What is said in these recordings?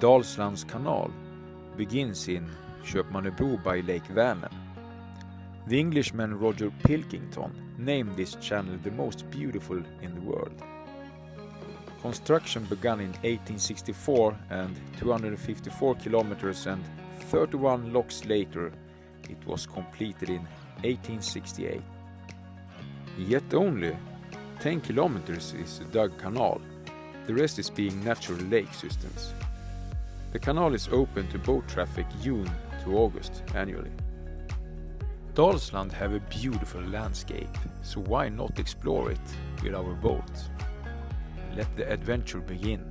Dalslands Kanal begins in Köpmannebro by Lake Vänern. The Englishman Roger Pilkington named this channel the most beautiful in the world. Construction began in 1864 and 254 kilometers and 31 locks later it was completed in 1868. Yet only 10 kilometers is a dug canal, the rest is being natural lake systems. The canal is open to boat traffic June to August annually. Dalsland have a beautiful landscape, so why not explore it with our boat? Let the adventure begin.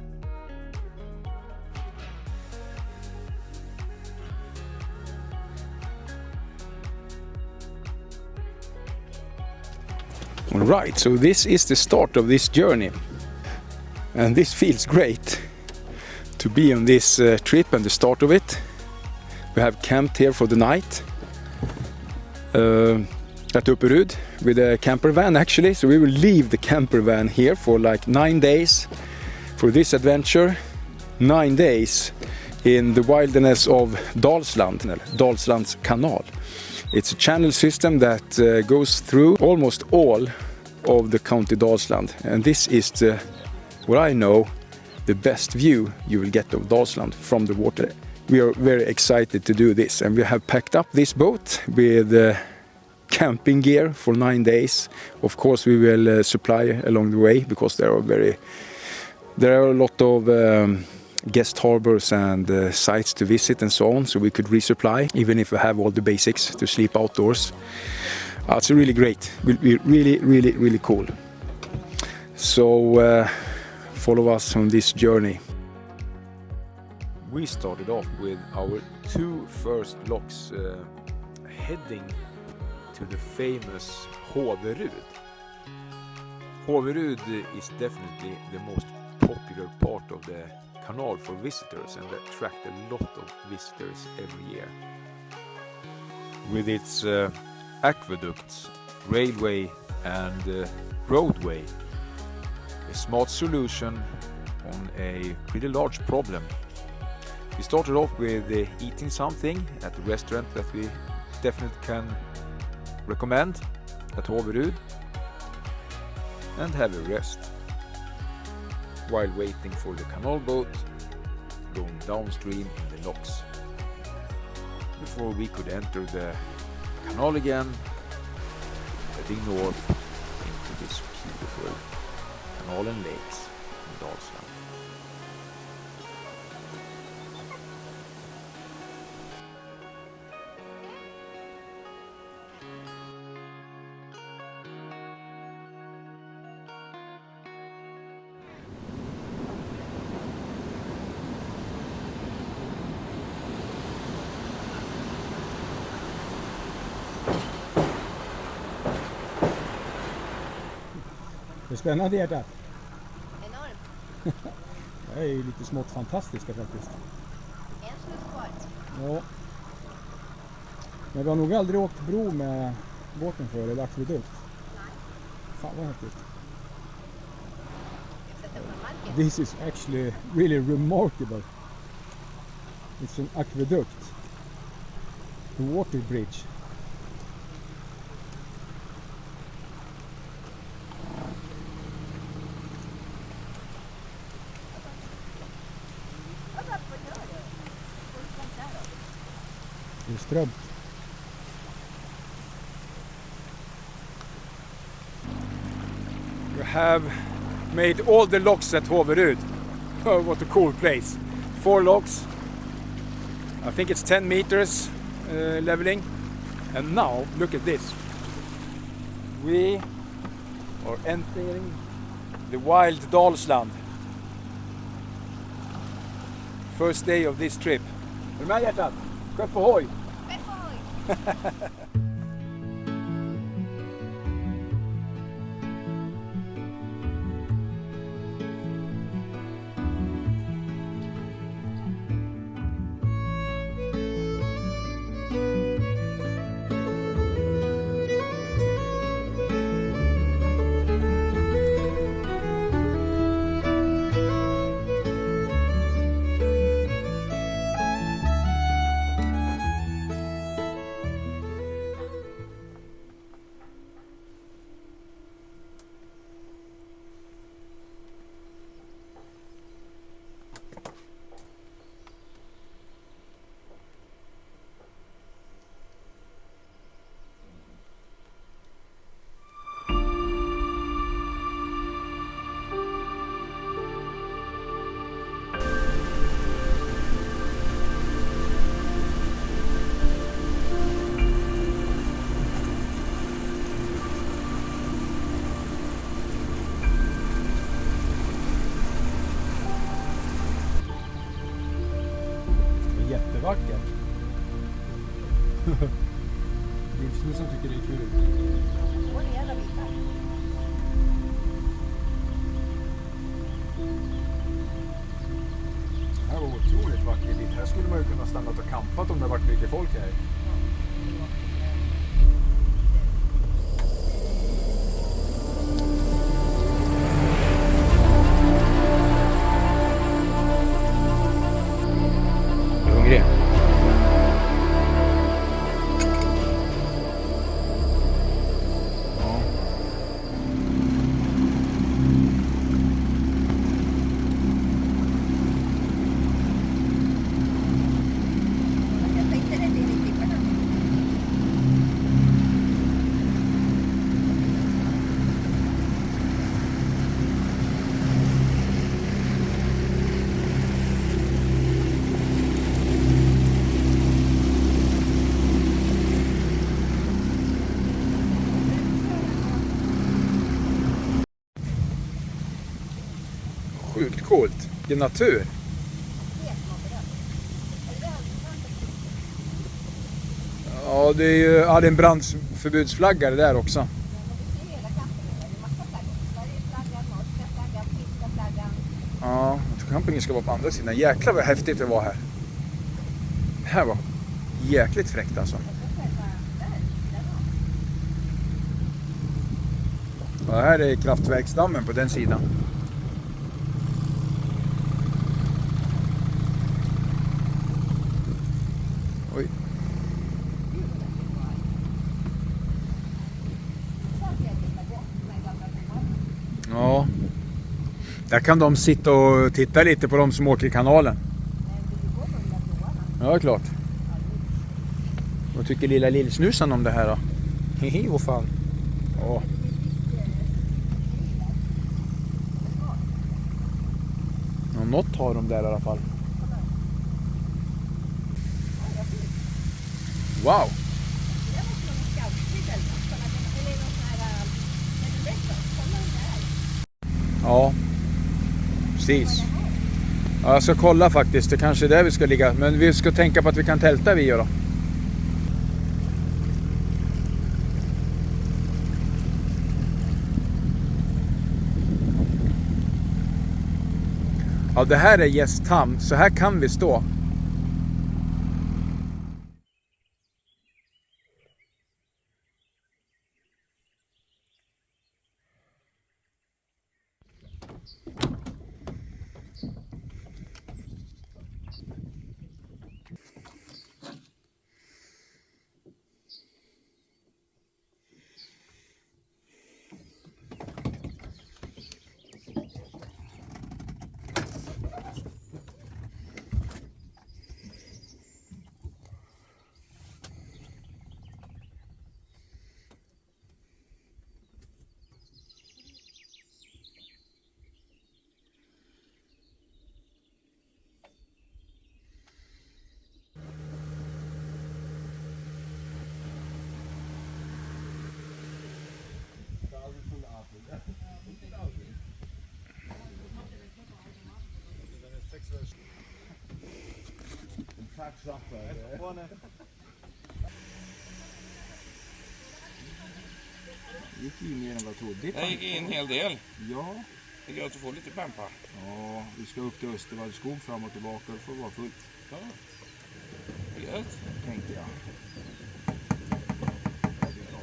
Alright, so this is the start of this journey. And this feels great to be on this trip and the start of it. We have camped here for the night at Upperud with a camper van actually. So we will leave the camper van here for like 9 days for this adventure. 9 days in the wilderness of Dalslands Kanal. It's a channel system that goes through almost all of the county Dalsland, and this is what I know, the best view you will get of Dalsland from the water. We are very excited to do this, and we have packed up this boat with camping gear for 9 days. Of course we will supply along the way because there are a lot of guest harbours and sites to visit and so on, so we could resupply even if we have all the basics to sleep outdoors. It's really great, really cool. So follow us on this journey. We started off with our 2 first locks heading to the famous Håverud. Håverud is definitely the most popular part of the canal for visitors and attract a lot of visitors every year. With its aqueducts, railway and roadway, a smart solution on a pretty large problem. We started off with eating something at the restaurant that we definitely can recommend at Håverud and have a rest while waiting for the canal boat going downstream in the locks before we could enter the canal again, heading north into this beautiful canal and lakes in Dalsland. Det är spännande hjärtat. Enormt. Det är ju lite smått fantastiska faktiskt. En sluss kvar. Ja. Men vi har nog aldrig åkt bro med båten för eller akvedukt. Nej. Fan vad häftigt. Jag sätter på marken. This is actually really remarkable. It's an aqueduct. A water bridge. Det är strömt. We have made all the locks at Håverud. Oh, what a cool place. 4 locks. I think it's 10 meters leveling. And now, look at this. We are entering the wild Dalsland. First day of this trip. Är du med hjärtat? Skepp på hoj! Skepp på hoj! Snusen tycker det är kul. Och en jävla bitar. Det här var otroligt vackert dit. Här skulle man ju kunna stanna och campat om det varit mycket folk här. Är du hungrig? Ja. Jag tänkte det till i klipparna. Sjukt coolt. Vilken natur. Ja, det är ju en brandförbudsflagga det där också. Ja, campingen ska vara på andra sidan. Jäklar vad häftigt det var här. Det här var jäkligt fräckt alltså. Ja, här är kraftverksdammen på den sidan. Oj. Ja. Där kan de sitta och titta lite på de som åker i kanalen. Ja, klart. Vad tycker lilla lillsnusan om det här då? Hehe, vad fan. Ja. Ja, något har de där i alla fall. Wow. Ja, precis. Ja, jag ska kolla faktiskt. Det kanske är där vi ska ligga. Men vi ska tänka på att vi kan tälta vi då. Ja, det här är Gästhamn. Så här kan vi stå. Gick in mer än vad jag trodde. Jag gick in en hel del. Ja. Det är gött att få lite pampa. Ja, vi ska upp till Östervallskog fram och tillbaka. Det får vara fullt. Ja. Gött. Tänkte jag.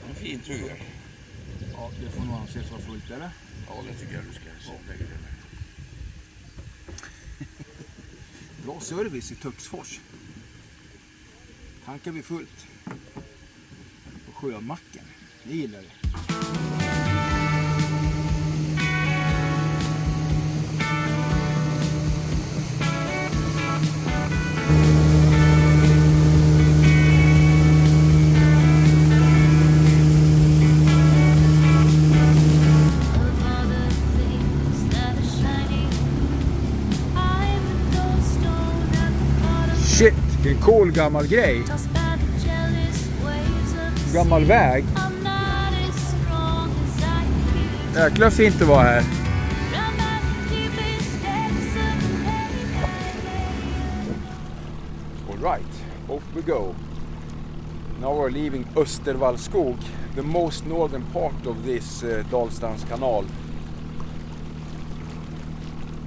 En fin tur. Ja, det får nog anses vara fullt, eller? Ja, det tycker jag du ska sätta. Bra service i Töcksfors. Tankar vi fullt. På sjömacken. Det gillar vi. Shit, vilken cool gammal grej. Gammal väg. Jäkla fint det var här. All right, off we go. Now we're leaving Östervallskog, the most northern part of this Dalslands Kanal.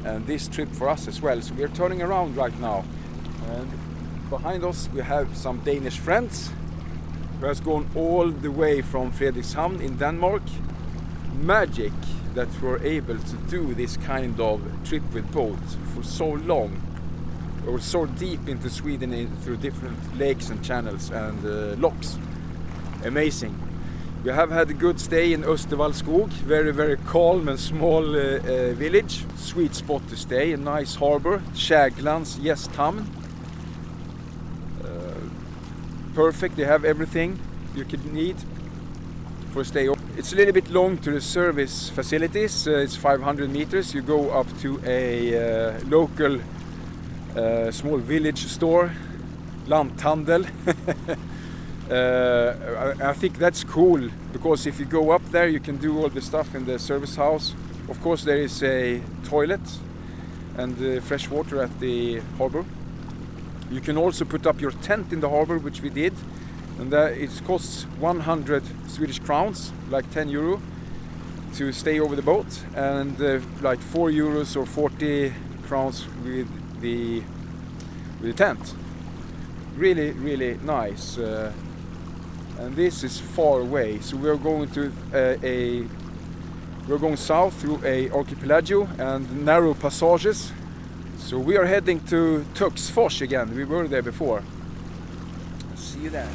And this trip for us as well. So we're turning around right now. And behind us we have some Danish friends who has gone all the way from Frederikshavn in Denmark. Magic that we're able to do this kind of trip with boats for so long. We're so deep into Sweden through different lakes and channels and locks. Amazing. We have had a good stay in Östervallskog, very, very calm and small village. Sweet spot to stay, a nice harbour, Dalslands Gästhamn. Perfect, they have everything you could need for a stay. It's a little bit long to the service facilities, it's 500 meters. You go up to a local small village store, lanthandel. I think that's cool because if you go up there you can do all the stuff in the service house. Of course there is a toilet and fresh water at the harbour. You can also put up your tent in the harbour, which we did, and it costs 100 Swedish crowns, like 10 euro, to stay over the boat, and like 4 euros or 40 crowns with the tent. Really, really nice. And this is far away, so we're going to we're going south through a archipelago and narrow passages. So we are heading to Töcksfors again. We were there before. See you there.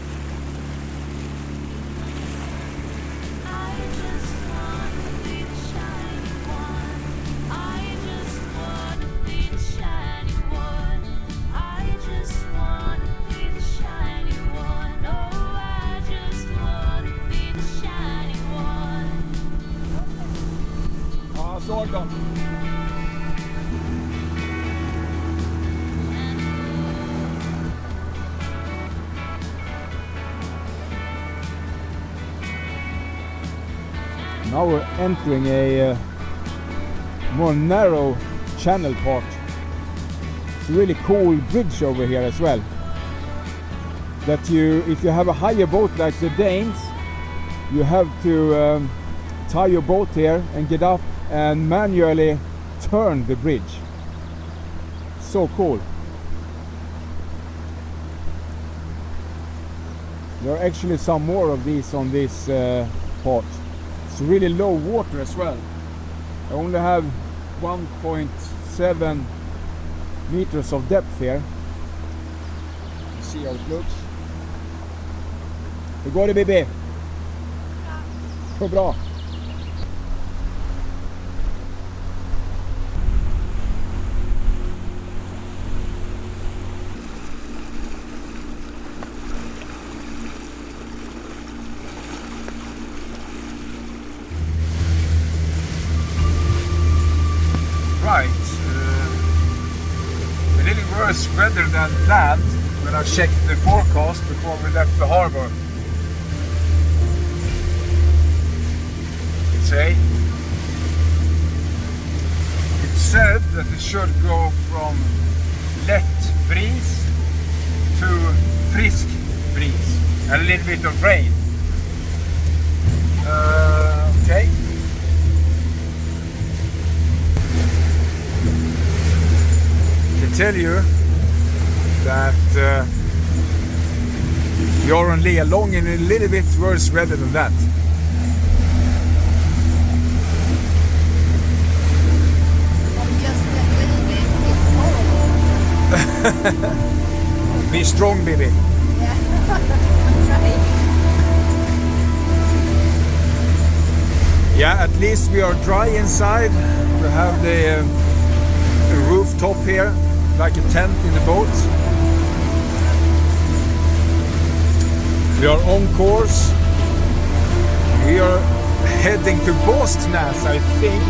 Now we're entering a more narrow channel part. It's a really cool bridge over here as well. That if you have a higher boat like the Danes, you have to tie your boat here and get up and manually turn the bridge. So cool. There are actually some more of these on this part. It's really low water as well. I only have 1.7 meters of depth here. You see how it looks. Hur går det, Bibbi? Så bra. A little worse weather than planned when I checked the forecast before we left the harbour. It said that it should go from lätt breeze to frisk breeze and a little bit of rain. Okay. Tell you that we are on Långed in a little bit worse weather than that. Be strong, Bibbi. Yeah. Try. Yeah, at least we are dry inside. We have the rooftop here, like a tent in the boat. We are on course. We are heading to Vorsteh, I think.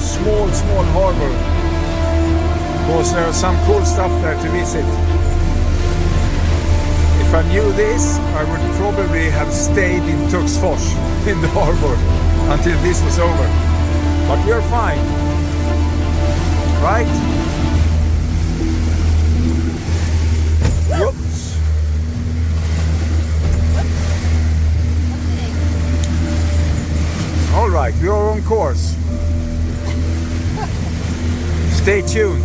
Small harbour. Because there are some cool stuff there to visit. If I knew this, I would probably have stayed in Töcksfors in the harbour until this was over. But we are fine. Right? Whoops. course. Stay tuned.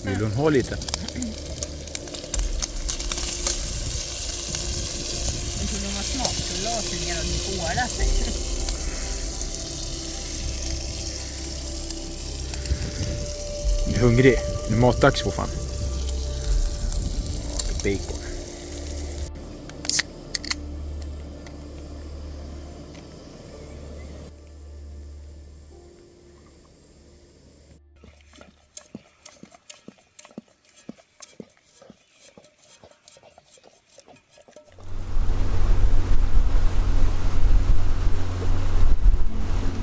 Vill hon ha lite? Jag tror de har smakglas när de båda sig. Jag är hungrig. Det är matdags för fan. Bacon.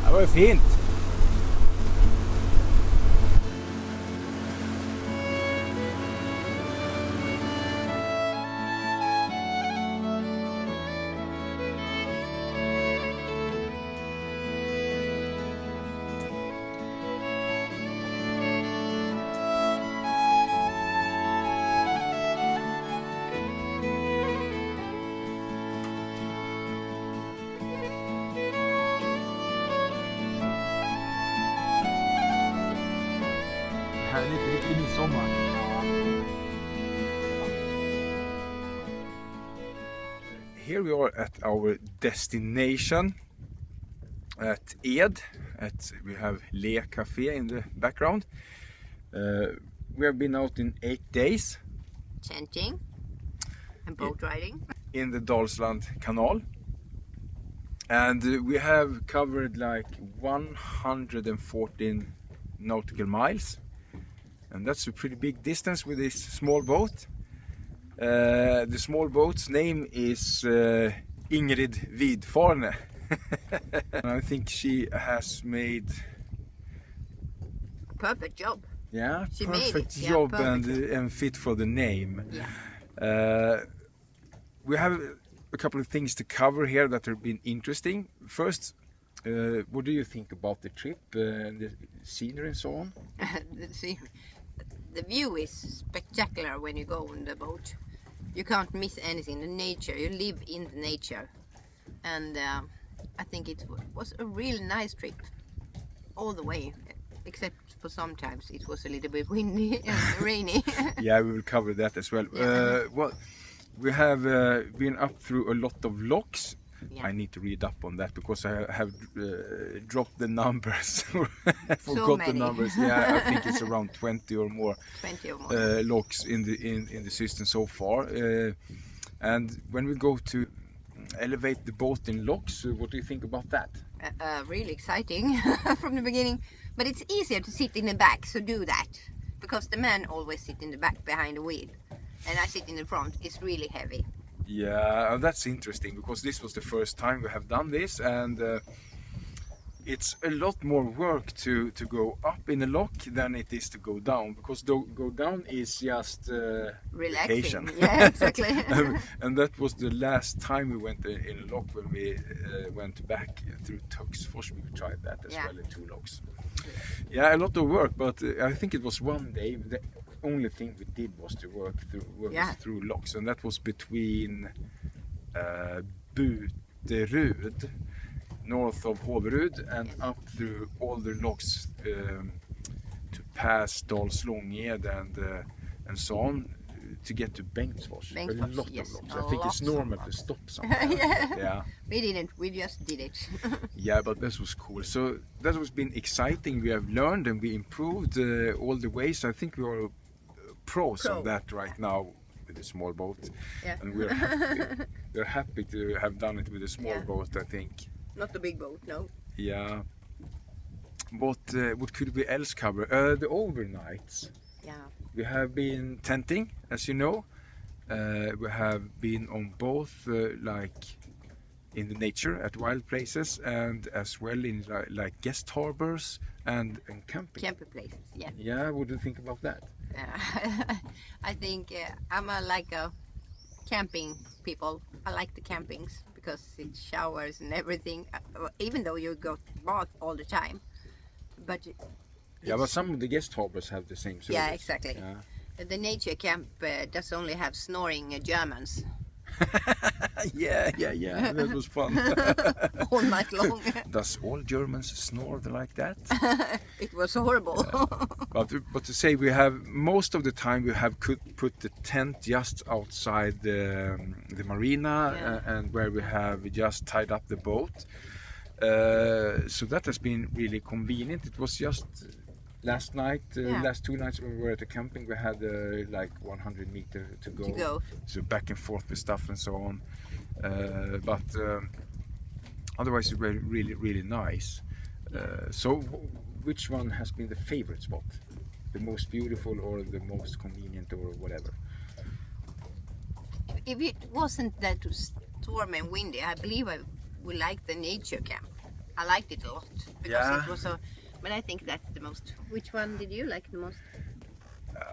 Det var ju fint. Härligt, riktig midsommar. Here we are at our destination at Ed. We have Le Café in the background. We have been out in 8 days Chanting and boat riding. in the Dalslands Kanal. And we have covered like 114 nautical miles. And that's a pretty big distance with this small boat. The small boat's name is Ingrid Vidfarne. And I think she has made Perfect job. She made perfect it. Yeah, job perfect. and fit for the name. Yeah. We have a couple of things to cover here that have been interesting. First, what do you think about the trip, the scenery and so on? The view is spectacular when you go on the boat. You can't miss anything. The nature, you live in the nature. And I think it was a really nice trip all the way. Except for sometimes it was a little bit windy and rainy. Yeah, we will cover that as well. Yeah. Well, we have been up through a lot of locks. Yeah. I need to read up on that because I have dropped the numbers. So the many. numbers. Yeah, I think it's around 20 or more 20 or more. locks in the system so far. And when we go to elevate the boat in locks, what do you think about that? Really exciting from the beginning. But it's easier to sit in the back, so do that. Because the man always sit in the back behind the wheel. And I sit in the front. It's really heavy. Yeah, that's interesting because this was the first time we have done this, and it's a lot more work to go up in a lock than it is to go down, because go down is just Relaxing. vacation. Yeah, exactly. And that was the last time we went in a lock when we went back through Töcksfors. We tried that as well in 2 locks. Yeah, a lot of work, but I think it was one day. The only thing we did was to work through locks, and that was between Upperud north of Håverud and up through all the locks to pass Långed and so on to get to Bengtsfors. A lot yes, of locks. I think it's normal to stop somewhere. Yeah. We didn't, we just did it. Yeah, but this was cool. So that has been exciting. We have learned and we improved all the ways. I think we are pros on that right now with a small boat. Yeah. And we're happy. We're happy to have done it with a small boat, I think. Not a big boat, no. Yeah. What could we else cover? The overnights. Yeah. We have been tenting, as you know. We have been on both like in the nature at wild places and as well in like guest harbors and camping. Camping places, yeah. Yeah, what do you think about that? I think I'm like a camping people. I like the campings because it showers and everything, even though you go bath all the time. But yeah, but some of the guest harbors have the same service. yeah, exactly. Yeah. The nature camp does only have snoring Germans yeah, that was fun. all night long. Does all Germans snore like that? It was horrible. But to say we have most of the time we have could put the tent just outside the marina and where we have just tied up the boat. So that has been really convenient. It was just last night, last 2 nights when we were at the camping, we had like 100 meters to go. So back and forth with stuff and so on. But otherwise it was really, really nice. So which one has been the favorite spot? The most beautiful or the most convenient or whatever? If it wasn't that stormy and windy, I believe I would like the nature camp. I liked it a lot because it was so. But I think that's the most. Which one did you like the most?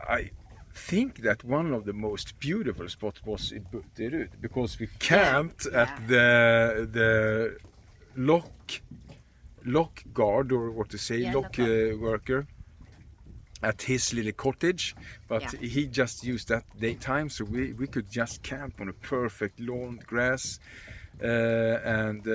I think that one of the most beautiful spots was in Upperud because we camped at the lock guard or what to say, lock worker at his little cottage, but he just used that daytime, so we could just camp on a perfect lawn grass. And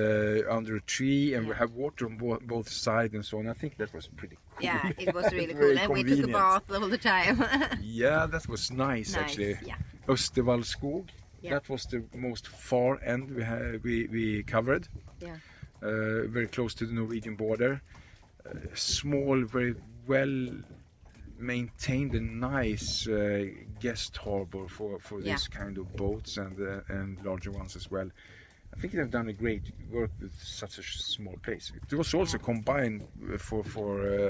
under a tree, and we have water on both sides and so on. I think that was pretty cool. Yeah, it was really cool, and we took a bath all the time. Yeah, that was nice actually. Yeah. Östervallskog, that was the most far end we covered. Yeah. Very close to the Norwegian border. Small, very well maintained and nice guest harbor for this kind of boats and larger ones as well. I think they've done a great work with such a small place. It was also combined for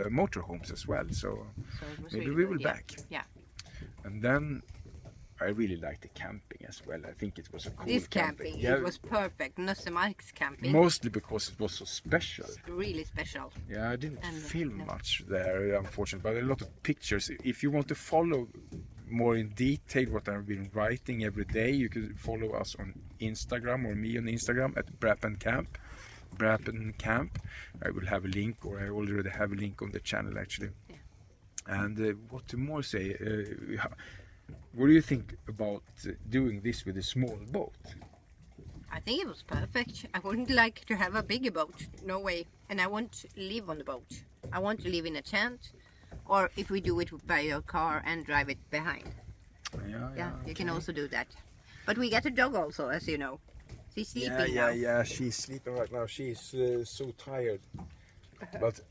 motorhomes as well, so maybe really we will good, back. Yeah. And then I really liked the camping as well. I think it was a cool This camping, Yeah, it was perfect. Nössemark's camping. mostly because it was so special. Really special. Yeah, I didn't film much there, unfortunately, but a lot of pictures. If you want to follow more in detail what I've been writing every day, you can follow us on Instagram or me on Instagram at Braap&Camp. Braap&Camp. I will have a link, or I already have a link on the channel actually. Yeah. And what to more say? What do you think about doing this with a small boat? I think it was perfect. I wouldn't like to have a bigger boat, no way. And I won't live on the boat. I want to live in a tent, or if we do it by your car and drive it behind. Yeah, you can also do that. But we got a dog also, as you know. She's sleeping now. Yeah, she's sleeping right now. She's so tired. But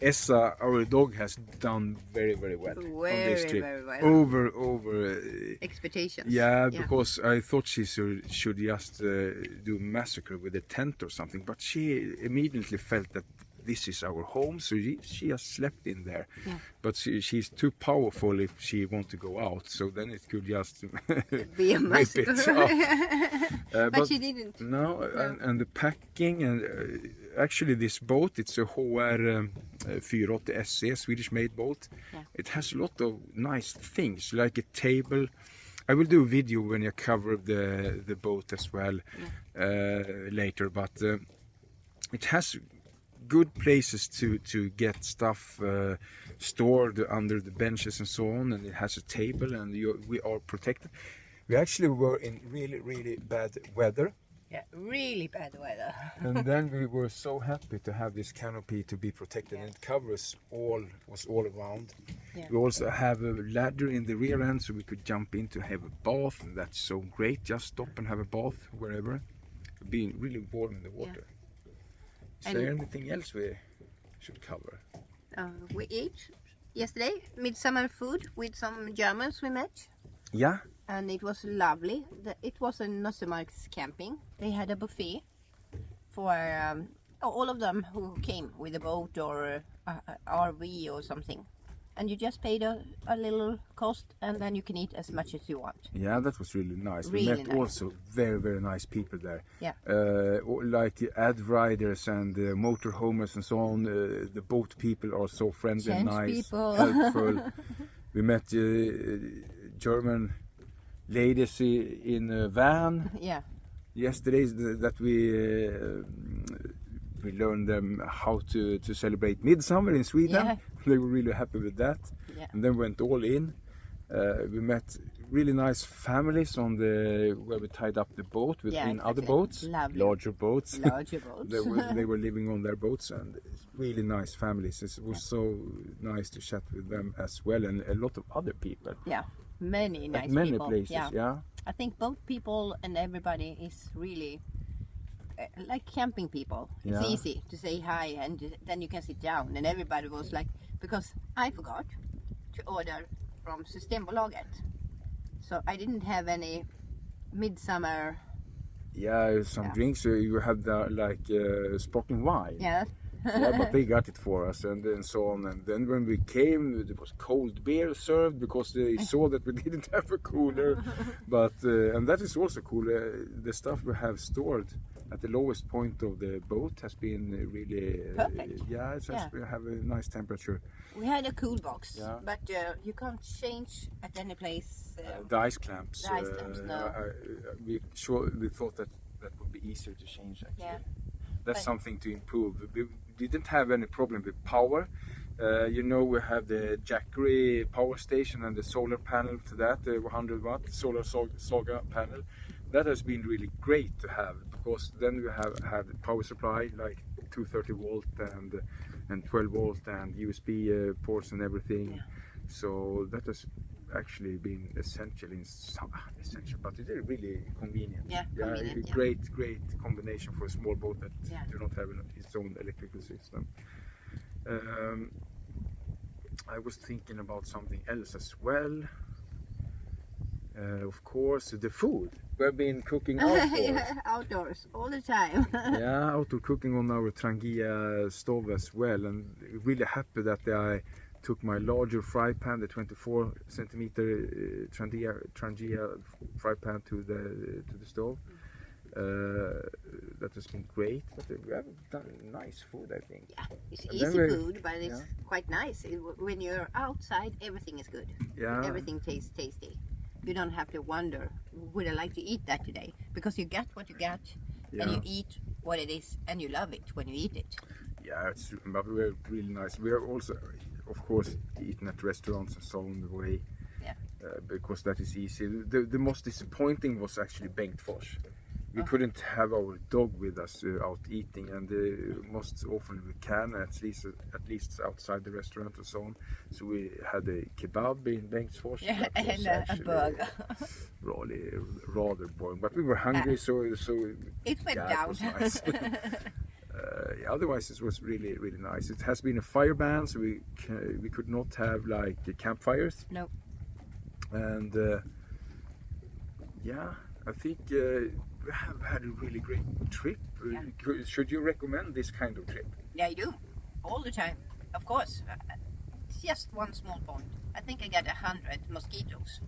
Ezza, our dog, has done very, very well on this trip. Very well. Over Expectations. Yeah, because I thought she should just do a massacre with a tent or something, but she immediately felt that this is our home, so she has slept in there. Yeah. But she's too powerful if she wants to go out, so then it could just be a massacre. But she didn't. No. And the packing, and actually this boat, it's a Håverud SE, Swedish made boat. Yeah. It has a lot of nice things, like a table. I will do a video when I cover the boat as well later, but it has good places to get stuff stored under the benches and so on, and it has a table, and we are protected. We actually were in really, really bad weather Yeah, really bad weather. And then we were so happy to have this canopy to be protected, Yeah. and it covers all around. Yeah. We also have a ladder in the rear end so we could jump in to have a bath, and that's so great. Just stop and have a bath wherever. Being really warm in the water. Is And- there anything else we should cover? We ate yesterday midsummer food with some Germans we met. Yeah, And it was lovely. It was a Nössemark's camping. They had a buffet for all of them who came with a boat or a RV or something. And you just paid a little cost, and then you can eat as much as you want. yeah, that was really nice. Really we met nice. also very nice people there. Yeah. Like the ad riders and the motorhomers and so on. The boat people are so friendly and Change nice, people. helpful. We met German ladies in a van Yeah. yesterday that we learned them how to celebrate Midsummer in Sweden. Yeah. They were really happy with that. Yeah. And then went all in. We met really nice families on where we tied up the boat with Yeah, in other exactly. boats, Lovely. larger boats. Larger boats. they were living on their boats, and really nice families. It was so nice to chat with them as well, and a lot of other people. Yeah. Many At nice many people. places, Yeah. yeah. I think boat people and everybody is really like camping people. Yeah. It's easy to say hi and then you can sit down, and everybody was like, because I forgot to order from Systembolaget, so I didn't have any midsummer. Yeah, some Yeah. drinks. You had sparkling wine. Yeah. Yeah, but they got it for us, and then so on. And then when we came, there was cold beer served because they saw that we didn't have a cooler. But and that is also cool. The stuff we have stored at the lowest point of the boat has been really Perfect. yeah, it has we have a nice temperature. We had a cool box, Yeah. but you can't change at any place. The ice clamps. The ice clamps, no. We thought that would be easier to change actually. Yeah. That's But- something to improve. We didn't have any problem with power. We have the Jackery power station and the solar panel to that, the 100 watt solar Saga panel. That has been really great to have, because then we have had power supply like 230 volt and 12 volt and USB ports and everything. Yeah. So that has actually been essential, but it is really convenient. Yeah, convenient, yeah. Great combination for a small boat that Yeah. do not have its own electrical system. I was thinking about something else as well. Of course, the food. We've been cooking outdoors. Yeah, outdoors all the time. Yeah, outdoor cooking on our Trangia stove as well, and really happy that I took my larger fry pan, the 24 centimeter Trangia fry pan to the stove. That has been great, but we have done nice food, I think. Yeah, it's And easy then we- food, but it's quite nice. When you're outside, everything is good. Yeah. Everything tastes tasty. You don't have to wonder, would I like to eat that today? Because you get what you get, and you eat what it is, and you love it when you eat it. Yeah, but we're really nice. We are also, of course, eating at restaurants and so on the way. Yeah. Because that is easy. The most disappointing was actually Bengtsfors. We couldn't have our dog with us out eating, and most often we can, at least outside the restaurant and so on. So we had a kebab in Bengtsfors. Yeah, That was and a actually burger. rather boring, but we were hungry, so It went yeah, down. it was nice. Otherwise, it was really nice. It has been a fire ban, so we could not have like campfires. No. And I think we have had a really great trip. Yeah. Should you recommend this kind of trip? Yeah, I do. All the time. Of course. It's just one small point. I think I got 100 mosquitoes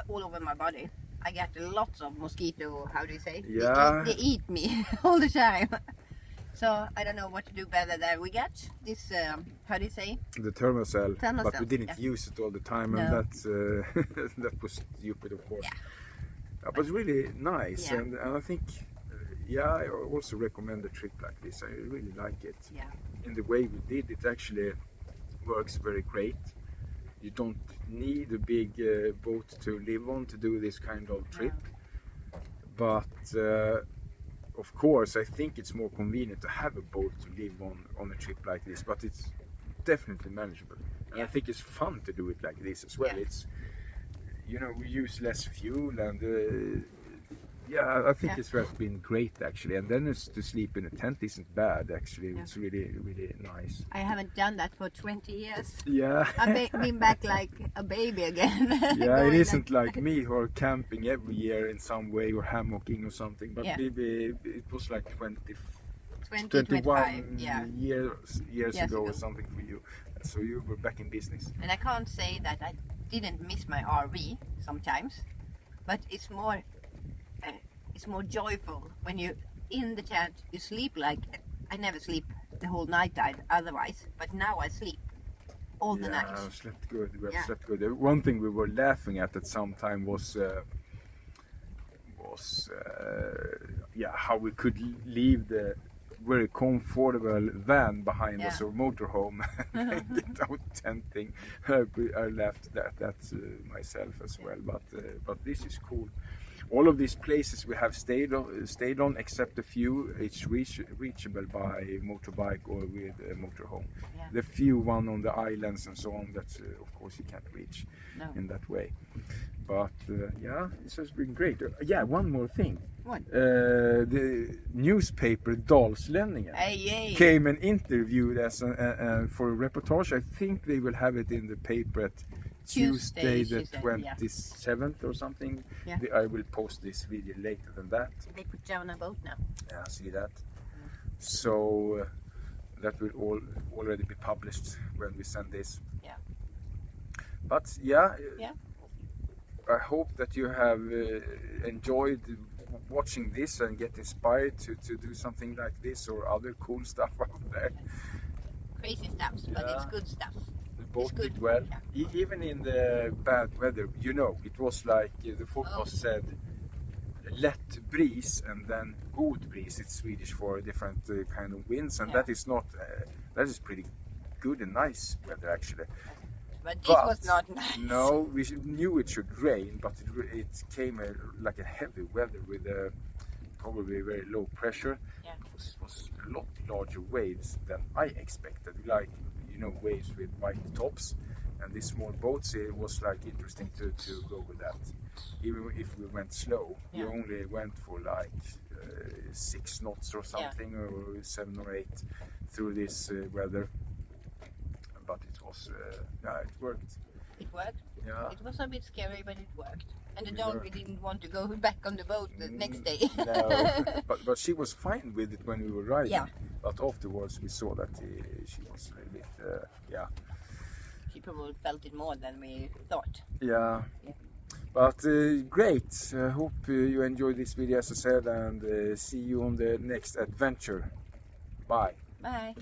all over my body. I got lots of mosquito, how do you say? Yeah. They eat me all the time. So I don't know what to do better there. We got this, how do you say? The thermocell, but we Thermocell, didn't yeah. use it all the time, and No. that's that was stupid, of course. Yeah. But really nice, Yeah. and I think, I also recommend a trip like this. I really like it. Yeah. In the way we did it, actually works very great. You don't need a big boat to live on to do this kind of trip, but of course, I think it's more convenient to have a boat to live on a trip like this, but it's definitely manageable. And I think it's fun to do it like this as well. Yeah. It's, we use less fuel, and I think it's been great actually. And then it's to sleep in a tent isn't bad actually. Yeah. It's really, really nice. I haven't done that for 20 years. Yeah. I've been back like a baby again. Yeah, it isn't like me who are camping every year in some way or hammocking or something, but Yeah. maybe it was like 20, 21 25, years ago or something for you. So you were back in business. And I can't say that I didn't miss my RV sometimes, but it's more joyful when you in the tent. You sleep like I never sleep the whole night otherwise, but now I sleep all the night. Yeah, slept good. We have Yeah. slept good. One thing we were laughing at some time was how we could leave the very comfortable van behind us, Yeah. or motorhome, and get out tenting. I laughed at that myself as well, but this is cool. All of these places we have stayed on, except a few, it's reachable by motorbike or with a motorhome. Yeah. The few one on the islands and so on, that of course you can't reach No. in that way. But this has been great. One more thing. What? The newspaper Dalslands Hey. came and interviewed us for a reportage. I think they will have it in the paper at Tuesday the she said, yeah. 27th or something. Yeah. I will post this video later than that. They put down a boat now. Yeah, see that. So that will already be published when we send this. Yeah. But Yeah. I hope that you have enjoyed watching this and get inspired to do something like this or other cool stuff out there. Crazy stuff, but it's good stuff. The boat good. did well, Yeah. even in the bad weather. It was like the forecast said, lätt breeze and then god breeze. It's Swedish for a different kind of winds, and Yeah. that is pretty good and nice weather actually. But this was not nice. No, we knew it should rain, but it came like a heavy weather with probably very low pressure. Yeah. It was a lot larger waves than I expected, like waves with white tops, and these small boats. It was like interesting to go with that. Even if we went slow, we Yeah. only went for like 6 knots or something, or 7 or 8 through this weather. But it was, it worked. It worked. Yeah. It was a bit scary, but it worked. And the We dog were- didn't want to go back on the boat the next day. No, but she was fine with it when we were riding. Yeah. But afterwards we saw that she was a little bit, She probably felt it more than we thought. yeah. Yeah. But great. I hope you enjoyed this video, as I said, and see you on the next adventure. Bye. Bye.